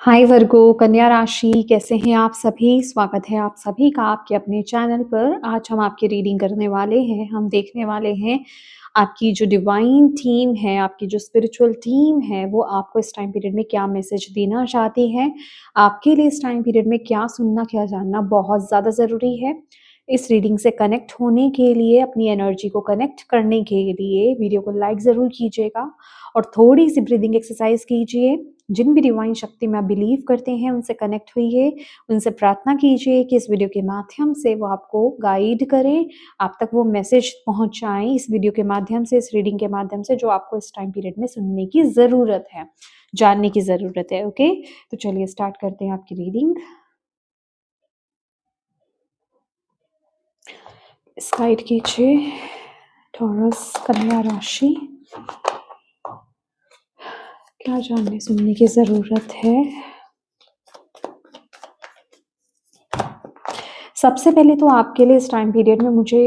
हाय वर्गो कन्या राशि, कैसे हैं आप सभी। स्वागत है आप सभी का आपके अपने चैनल पर। आज हम आपकी रीडिंग करने वाले हैं। हम देखने वाले हैं आपकी जो डिवाइन थीम है, आपकी जो स्पिरिचुअल थीम है, वो आपको इस टाइम पीरियड में क्या मैसेज देना चाहती है। आपके लिए इस टाइम पीरियड में क्या सुनना, क्या जानना बहुत ज़्यादा ज़रूरी है। इस रीडिंग से कनेक्ट होने के लिए, अपनी एनर्जी को कनेक्ट करने के लिए वीडियो को लाइक ज़रूर कीजिएगा और थोड़ी सी ब्रीदिंग एक्सरसाइज कीजिए। जिन भी डिवाइन शक्ति में आप बिलीव करते हैं उनसे कनेक्ट हुइए, उनसे प्रार्थना कीजिए कि इस वीडियो के माध्यम से वो आपको गाइड करें, आप तक वो मैसेज पहुंचाएं इस वीडियो के माध्यम से, इस रीडिंग के माध्यम से, जो आपको इस टाइम पीरियड में सुनने की ज़रूरत है, जानने की ज़रूरत है। ओके, तो चलिए स्टार्ट करते हैं आपकी रीडिंग। गाइड कीजिए टॉरस कन्या राशि, क्या जानने सुनने की ज़रूरत है। सबसे पहले तो आपके लिए इस टाइम पीरियड में मुझे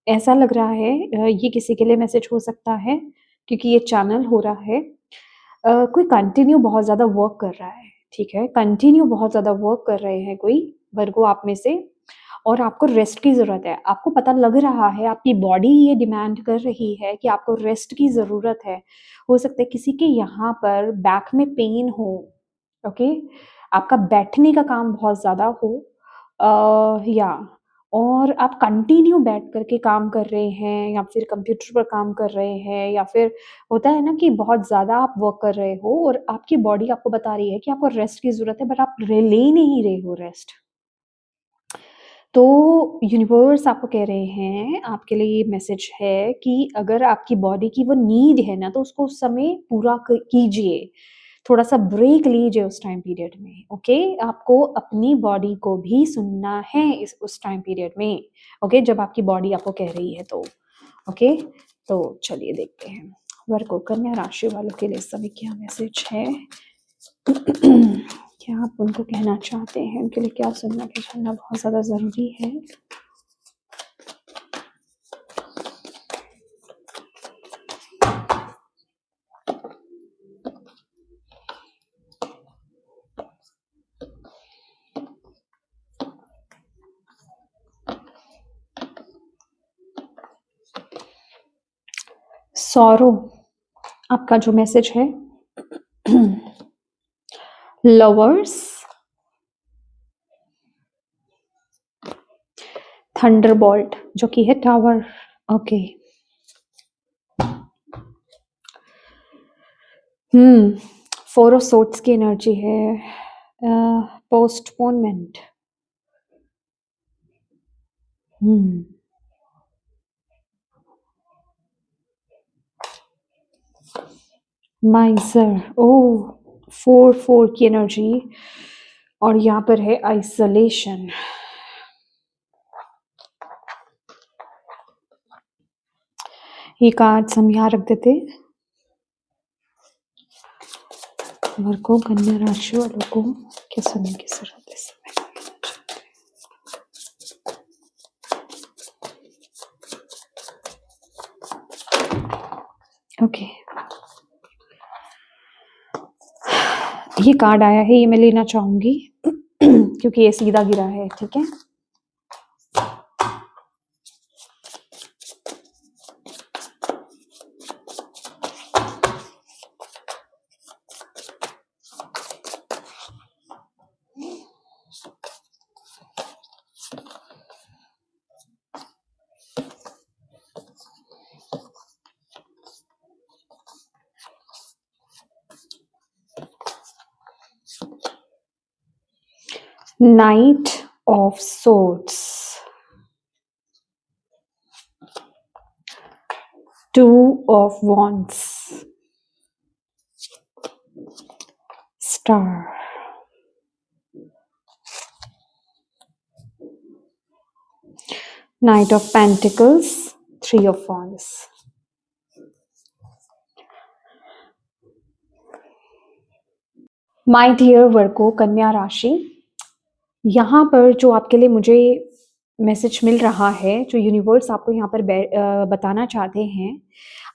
ऐसा लग रहा है, ये किसी के लिए मैसेज हो सकता है क्योंकि ये चैनल हो रहा है। कोई कंटिन्यू बहुत ज़्यादा वर्क कर रहा है, ठीक है, कंटिन्यू बहुत ज़्यादा वर्क कर रहे हैं कोई वर्गो आप में से, और आपको रेस्ट की ज़रूरत है। आपको पता लग रहा है, आपकी बॉडी ये डिमांड कर रही है कि आपको रेस्ट की ज़रूरत है। हो सकता है किसी के यहाँ पर बैक में पेन हो, ओके, आपका बैठने का काम बहुत ज़्यादा हो, या और आप कंटिन्यू बैठ करके काम कर रहे हैं, या फिर कंप्यूटर पर काम कर रहे हैं, या फिर होता है ना कि बहुत ज़्यादा आप वर्क कर रहे हो और आपकी बॉडी आपको बता रही है कि आपको रेस्ट की ज़रूरत है, बट आप ले नहीं रहे हो रेस्ट। तो यूनिवर्स आपको कह रहे हैं, आपके लिए ये मैसेज है कि अगर आपकी बॉडी की वो नीड है ना, तो उसको उस समय पूरा कीजिए, थोड़ा सा ब्रेक लीजिए उस टाइम पीरियड में। ओके, आपको अपनी बॉडी को भी सुनना है उस टाइम पीरियड में। ओके, जब आपकी बॉडी आपको कह रही है तो। ओके, तो चलिए देखते हैं वर्गो कन्या राशि वालों के लिए इस समय क्या मैसेज है। क्या आप उनको कहना चाहते हैं, उनके लिए क्या सुनना, क्या जानना बहुत ज़्यादा ज़रूरी है। सॉरो आपका जो मैसेज है। लवर्स, थंडरबोल्ट जो कि है tower. Okay, four of swords की एनर्जी है। पोस्टपोनमेंट, माइजर, ओ 4 की एनर्जी, और यहाँ पर है आइसोलेशन। ये कार्ड्स हम यहाँ रख देते। वर्गो कन्या राशि वालों को क्या सुनने की जरूरत है इस समय। ओके, ये कार्ड आया है, ये मैं लेना चाहूंगी क्योंकि ये सीधा गिरा है, ठीक है। Knight of Swords, 2 of Wands, Star, Knight of Pentacles, 3 of Wands। My dear Virgo कन्या राशि, यहाँ पर जो आपके लिए मुझे मैसेज मिल रहा है, जो यूनिवर्स आपको यहाँ पर बताना चाहते हैं,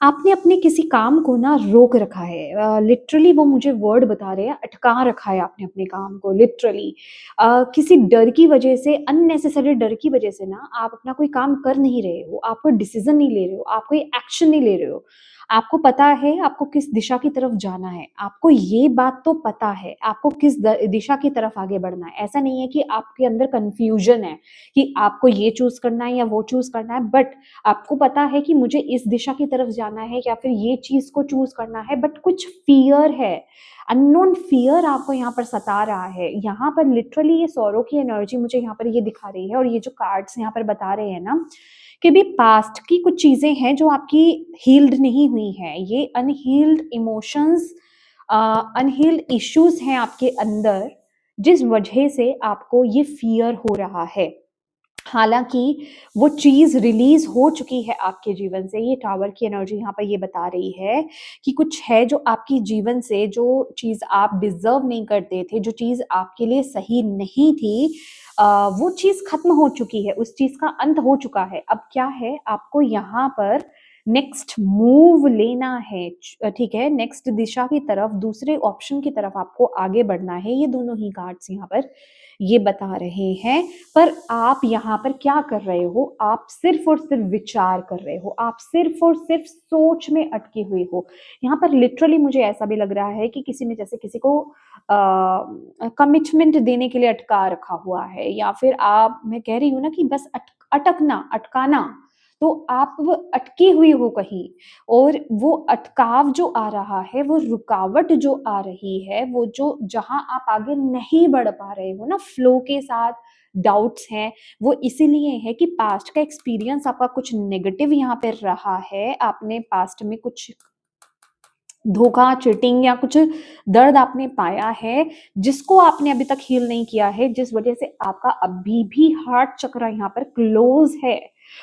आपने अपने किसी काम को ना रोक रखा है, लिटरली वो मुझे वर्ड बता रहे हैं, अटका रखा है आपने अपने काम को लिटरली। किसी डर की वजह से, अननेसेसरी डर की वजह से ना आप अपना कोई काम कर नहीं रहे हो, आप कोई डिसीजन नहीं ले रहे हो, आप कोई एक्शन नहीं ले रहे हो। आपको पता है आपको किस दिशा की तरफ जाना है, आपको ये बात तो पता है आपको किस दिशा की तरफ आगे बढ़ना है। ऐसा नहीं है कि आपके अंदर कंफ्यूजन है कि आपको ये चूज करना है या वो चूज करना है, बट आपको पता है कि मुझे इस दिशा की तरफ जाना है या फिर ये चीज को चूज करना है, बट कुछ फियर है, अननोन फियर आपको यहाँ पर सता रहा है। यहाँ पर लिटरली ये सौरों की एनर्जी मुझे यहाँ पर ये दिखा रही है, और ये जो कार्ड्स यहाँ पर बता रहे हैं ना कि भी पास्ट की कुछ चीजें हैं जो आपकी हील्ड नहीं हुई हैं, ये अनहील्ड इमोशंस, अनहील्ड इश्यूज हैं आपके अंदर, जिस वजह से आपको ये फियर हो रहा है। हालांकि वो चीज रिलीज हो चुकी है आपके जीवन से। ये टावर की एनर्जी यहाँ पर ये बता रही है कि कुछ है जो आपकी जीवन से, जो चीज आप डिजर्व नहीं करते थे, जो चीज आपके लिए सही नहीं थी, वो चीज खत्म हो चुकी है, उस चीज का अंत हो चुका है। अब क्या है, आपको यहाँ पर नेक्स्ट मूव लेना है, ठीक है, नेक्स्ट दिशा की तरफ, दूसरे ऑप्शन की तरफ आपको आगे बढ़ना है। ये दोनों ही कार्ड्स यहाँ पर ये बता रहे हैं। पर आप यहाँ पर क्या कर रहे हो, आप सिर्फ और सिर्फ विचार कर रहे हो, आप सिर्फ और सिर्फ सोच में अटके हुए हो। यहाँ पर लिटरली मुझे ऐसा भी लग रहा है कि किसी ने जैसे किसी को कमिटमेंट देने के लिए अटका रखा हुआ है, या फिर आप, मैं कह रही हूँ ना कि बस अटकना, अटकाना, तो आप वो अटकी हुई हो कहीं, और वो अटकाव जो आ रहा है, वो रुकावट जो आ रही है, वो जो जहां आप आगे नहीं बढ़ पा रहे हो ना फ्लो के साथ, डाउट्स हैं, वो इसीलिए है कि पास्ट का एक्सपीरियंस आपका कुछ नेगेटिव यहाँ पे रहा है। आपने पास्ट में कुछ धोखा, चीटिंग या कुछ दर्द आपने पाया है, जिसको आपने अभी तक हील नहीं किया है, जिस वजह से आपका अभी भी हार्ट चक्र यहाँ पर क्लोज है,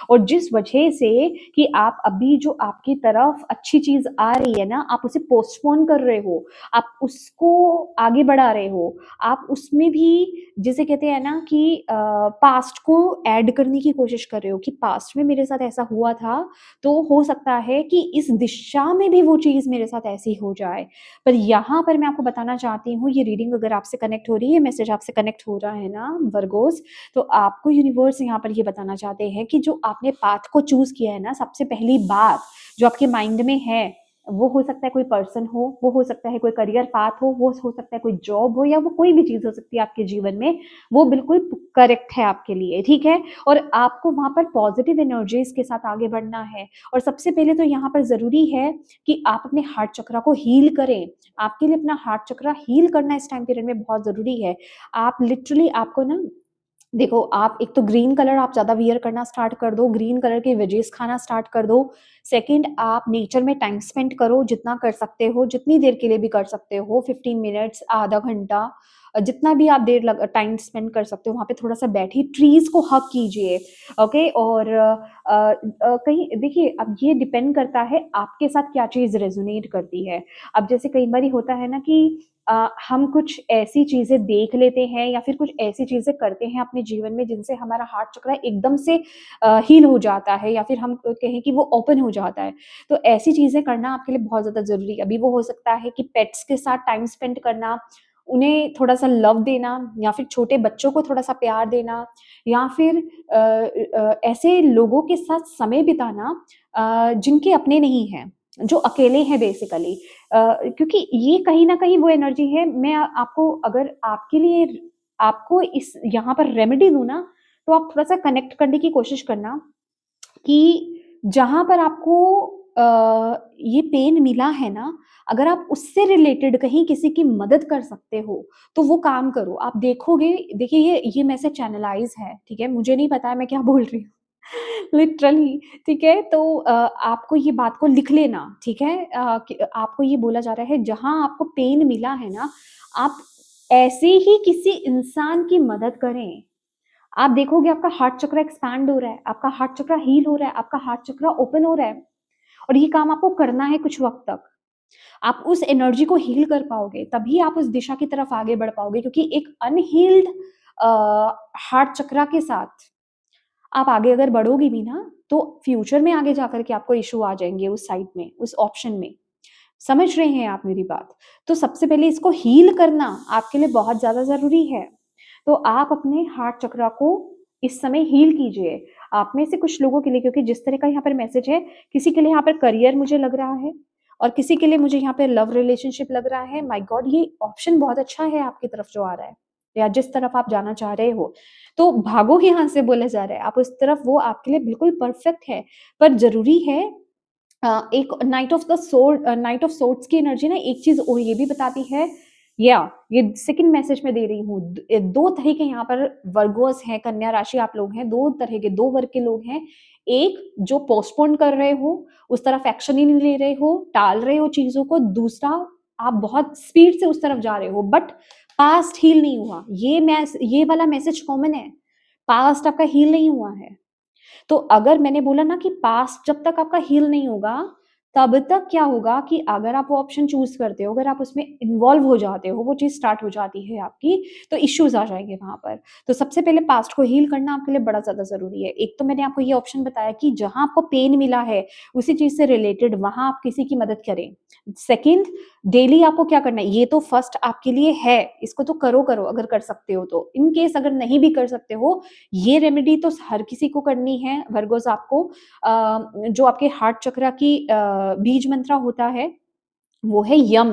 और जिस वजह से कि आप अभी जो आपकी तरफ अच्छी चीज आ रही है ना, आप उसे पोस्टपोन कर रहे हो, आप उसको आगे बढ़ा रहे हो, आप उसमें भी जिसे कहते हैं ना कि पास्ट को ऐड करने की कोशिश कर रहे हो कि पास्ट में मेरे साथ ऐसा हुआ था, तो हो सकता है कि इस दिशा में भी वो चीज मेरे साथ ऐसी हो जाए। पर यहाँ पर मैं आपको बताना चाहती हूँ, ये रीडिंग अगर आपसे कनेक्ट हो रही है, मैसेज आपसे कनेक्ट हो रहा है ना वर्गोस, तो आपको यूनिवर्स यहाँ पर ये बताना चाहते हैं कि जो आपने पाथ को चूज किया है ना, सबसे पहली बात जो आपके माइंड में है, वो हो सकता है कोई पर्सन हो सकता है कोई करियर पाथ वो हो सकता है कोई जॉब हो, या वो कोई भी चीज हो सकती है आपके जीवन में, वो बिल्कुल करेक्ट है आपके लिए, ठीक है। और आपको वहां पर पॉजिटिव एनर्जीज के साथ आगे बढ़ना है। और सबसे पहले तो यहाँ पर जरूरी है कि आप अपने हार्ट चक्रा को हील करें। आपके लिए अपना हार्ट चक्रा हील करना इस टाइम पीरियड में बहुत जरूरी है। आप लिटरली, आपको ना देखो, आप एक तो ग्रीन कलर आप ज्यादा वियर करना स्टार्ट कर दो, ग्रीन कलर के वेजेस खाना स्टार्ट कर दो। सेकंड, आप नेचर में टाइम स्पेंड करो, जितना कर सकते हो, जितनी देर के लिए भी कर सकते हो, 15 मिनट्स, आधा घंटा, जितना भी आप देर टाइम स्पेंड कर सकते हो, वहां पे थोड़ा सा बैठिए, ट्रीज को हक कीजिए, ओके। और कहीं देखिए, अब ये डिपेंड करता है आपके साथ क्या चीज रेजोनेट करती है। अब जैसे कई बार होता है ना कि हम कुछ ऐसी चीजें देख लेते हैं या फिर कुछ ऐसी चीजें करते हैं अपने जीवन में जिनसे हमारा हार्ट चक्र एकदम से हील हो जाता है, या फिर हम कहें कि वो ओपन हो जाता है। तो ऐसी चीजें करना आपके लिए बहुत ज्यादा जरूरी है। अभी वो हो सकता है कि पेट्स के साथ टाइम स्पेंड करना, उन्हें थोड़ा सा लव देना, या फिर छोटे बच्चों को थोड़ा सा प्यार देना, या फिर ऐसे लोगों के साथ समय बिताना जिनके अपने नहीं हैं, जो अकेले हैं बेसिकली। क्योंकि ये कहीं ना कहीं वो एनर्जी है। मैं आपको, अगर आपके लिए आपको इस यहाँ पर रेमेडी दूं ना, तो आप थोड़ा सा कनेक्ट करने की कोशिश करना कि जहां पर आपको ये पेन मिला है ना, अगर आप उससे रिलेटेड कहीं किसी की मदद कर सकते हो, तो वो काम करो। आप देखोगे, देखिए ये मैसेज चैनलाइज है, ठीक है, मुझे नहीं पता है मैं क्या बोल रही हूँ लिटरली, ठीक है। तो आपको ये बात को लिख लेना, ठीक है। आपको ये बोला जा रहा है, जहां आपको पेन मिला है ना, आप ऐसे ही किसी इंसान की मदद करें। आप देखोगे आपका हार्ट चक्र एक्सपैंड हो रहा है, आपका हार्ट चक्र हील हो रहा है, आपका हार्ट चक्र ओपन हो रहा है। और ये काम आपको करना है कुछ वक्त तक। आप उस एनर्जी को हील कर पाओगे, तभी आप उस दिशा की तरफ आगे बढ़ पाओगे, क्योंकि एक अनहील्ड हार्ट चक्रा के साथ आप आगे अगर बढ़ोगी भी ना, तो फ्यूचर में आगे जाकर के आपको इश्यू आ जाएँगे उस साइड में, उस ऑप्शन में। समझ रहे हैं आप मेरी बात? तो सबसे पहले इसको हील करना आपके लिए बहुत ज़्यादा ज़रूरी है। तो आप अपने हार्ट चक्रा को इस समय हील कीजिए। आप में से कुछ लोगों के लिए, क्योंकि जिस तरह का यहाँ पर मैसेज है, किसी के लिए यहाँ पर करियर मुझे लग रहा है और किसी के लिए मुझे यहाँ पे लव रिलेशनशिप लग रहा है। My God! ये ऑप्शन बहुत अच्छा है आपकी तरफ जो आ रहा है या जिस तरफ आप जाना चाह रहे हो। तो भागो यहाँ से बोला जा रहा है, आप उस तरफ, वो आपके लिए बिल्कुल परफेक्ट है। पर ज़रूरी है एक नाइट ऑफ सोर्ड्स की एनर्जी ना एक चीज़ और ये भी बताती है, या ये सेकंड मैसेज मैं दे रही हूँ। 2 तरह के यहाँ पर वर्गोस हैं, कन्या राशि आप लोग हैं, 2 तरह के 2 वर्ग के लोग हैं। एक जो पोस्टपोन कर रहे हो, उस तरफ एक्शन ही नहीं ले रहे हो, टाल रहे हो चीज़ों को। दूसरा, आप बहुत स्पीड से उस तरफ जा रहे हो बट पास्ट हील नहीं हुआ। ये वाला मैसेज कॉमन है। पास्ट आपका हील नहीं हुआ है। तो अगर मैंने बोला ना कि पास्ट जब तक आपका हील नहीं होगा, तब तक क्या होगा कि अगर आप वो ऑप्शन चूज़ करते हो, अगर आप उसमें इन्वॉल्व हो जाते हो, वो चीज़ स्टार्ट हो जाती है आपकी, तो इश्यूज़ आ जाएँगे वहाँ पर। तो सबसे पहले पास्ट को हील करना आपके लिए बड़ा ज़्यादा ज़रूरी है। एक तो मैंने आपको ये ऑप्शन बताया कि जहाँ आपको पेन मिला है, उसी चीज़ से रिलेटेड वहाँ आप किसी की मदद करें। सेकंड, डेली आपको क्या करना है, ये तो फर्स्ट आपके लिए है, इसको तो करो अगर कर सकते हो तो। इन केस अगर नहीं भी कर सकते हो, ये रेमेडी तो हर किसी को करनी है। वर्गोस आपको जो आपके हार्ट चक्रा की बीज मंत्र होता है, वो है यम,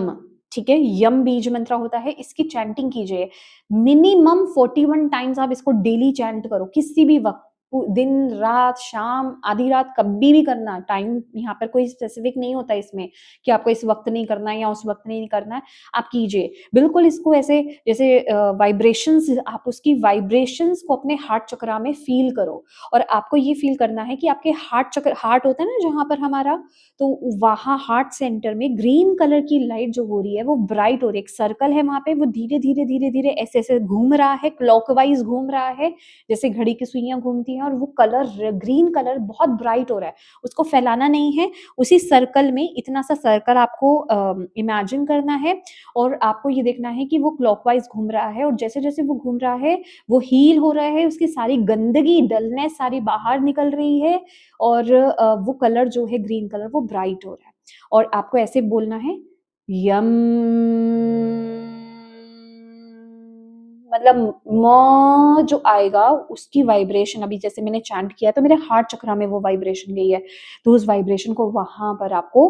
ठीक है? यम बीज मंत्र होता है, इसकी चैंटिंग कीजिए। मिनिमम 41 टाइम्स आप इसको डेली चैंट करो, किसी भी वक़्त, दिन, रात, शाम, आधी रात, कभी भी करना। टाइम यहाँ पर कोई स्पेसिफिक नहीं होता इसमें कि आपको इस वक़्त नहीं करना है या उस वक़्त नहीं करना है, आप कीजिए। बिल्कुल इसको ऐसे जैसे वाइब्रेशंस, आप उसकी वाइब्रेशंस को अपने हार्ट चक्रा में फ़ील करो और आपको ये फ़ील करना है कि आपके हार्ट होता है ना जहाँ पर हमारा, तो वहाँ हार्ट सेंटर में ग्रीन कलर की लाइट जो हो रही है वो ब्राइट हो रही है। एक सर्कल है वहाँ पे, वो धीरे-धीरे ऐसे-ऐसे घूम रहा है, क्लॉकवाइज़ घूम रहा है, जैसे घड़ी की सुइयाँ घूमती हैं, और वो कलर ग्रीन कलर बहुत ब्राइट हो रहा है। उसको फैलाना नहीं है, उसी सर्कल में इतना सा सर्कल आपको इमेजिन करना है और आपको ये देखना है कि वो क्लॉकवाइज़ घूम रहा है, और जैसे-जैसे वो घूम रहा है, वो हील हो रहा है, उसकी सारी गंदगी, डलनेस सारी बाहर निकल रही है, और वो कलर जो है ग्रीन कलर, वो ब्राइट हो रहा है। और आपको ऐसे बोलना है, यम, मतलब म जो आएगा उसकी वाइब्रेशन, अभी जैसे मैंने चैंट किया तो मेरे हार्ट चक्रा में वो वाइब्रेशन गई है, तो उस वाइब्रेशन को वहाँ पर आपको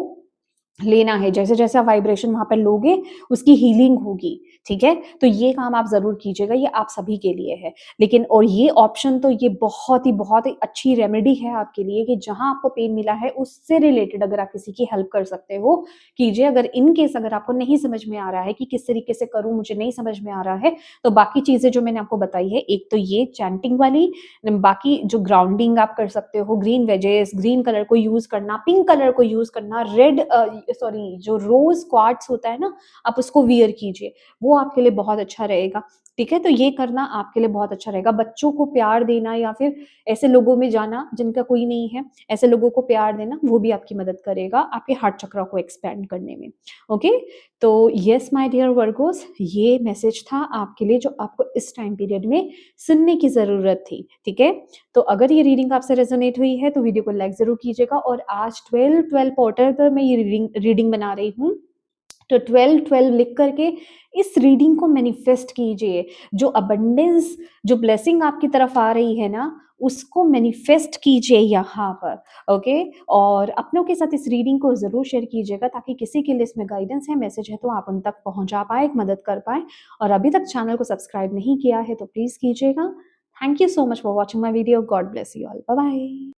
लेना है। जैसे-जैसे आप वाइब्रेशन वहाँ पे लोगे, उसकी हीलिंग होगी, ठीक है? तो ये काम आप ज़रूर कीजिएगा, ये आप सभी के लिए है। लेकिन और ये ऑप्शन तो ये बहुत ही अच्छी रेमेडी है आपके लिए कि जहाँ आपको पेन मिला है, उससे रिलेटेड अगर आप किसी की हेल्प कर सकते हो, कीजिए। अगर इन केस अगर आपको नहीं समझ में आ रहा है कि किस तरीके से करूँ, मुझे नहीं समझ में आ रहा है, तो बाकी चीज़ें जो मैंने आपको बताई है, एक तो ये चैंटिंग वाली, बाकी जो ग्राउंडिंग आप कर सकते हो, ग्रीन वेजेस, ग्रीन कलर को यूज़ करना, पिंक कलर को यूज़ करना, सॉरी जो रोज़ क्वार्ट्ज होता है ना, आप उसको वियर कीजिए, वो आपके लिए बहुत अच्छा रहेगा, ठीक है? तो ये करना आपके लिए बहुत अच्छा रहेगा। बच्चों को प्यार देना या फिर ऐसे लोगों में जाना जिनका कोई नहीं है, ऐसे लोगों को प्यार देना, वो भी आपकी मदद करेगा आपके हार्ट चक्रा को एक्सपैंड करने में, ओके? तो येस माय डियर वर्गोस, ये मैसेज था आपके लिए जो आपको इस टाइम पीरियड में सुनने की ज़रूरत थी, ठीक है? तो अगर ये रीडिंग आपसे रेज़ोनेट हुई है तो वीडियो को लाइक ज़रूर कीजिएगा, और आज 12-12 पोर्टल पर मैं ये रीडिंग बना रही हूँ। तो 12-12 लिख करके इस रीडिंग को मैनिफेस्ट कीजिए। जो अबंडेंस, जो ब्लेसिंग आपकी तरफ आ रही है ना, उसको मैनिफेस्ट कीजिए यहाँ पर, ओके? और अपनों के साथ इस रीडिंग को ज़रूर शेयर कीजिएगा ताकि किसी के लिए इसमें गाइडेंस है, मैसेज है, तो आप उन तक पहुँचा पाएँ, मदद कर पाएँ। और अभी तक चैनल को सब्सक्राइब नहीं किया है तो प्लीज़ कीजिएगा। Thank you so much for watching my video. God bless you all. Bye bye.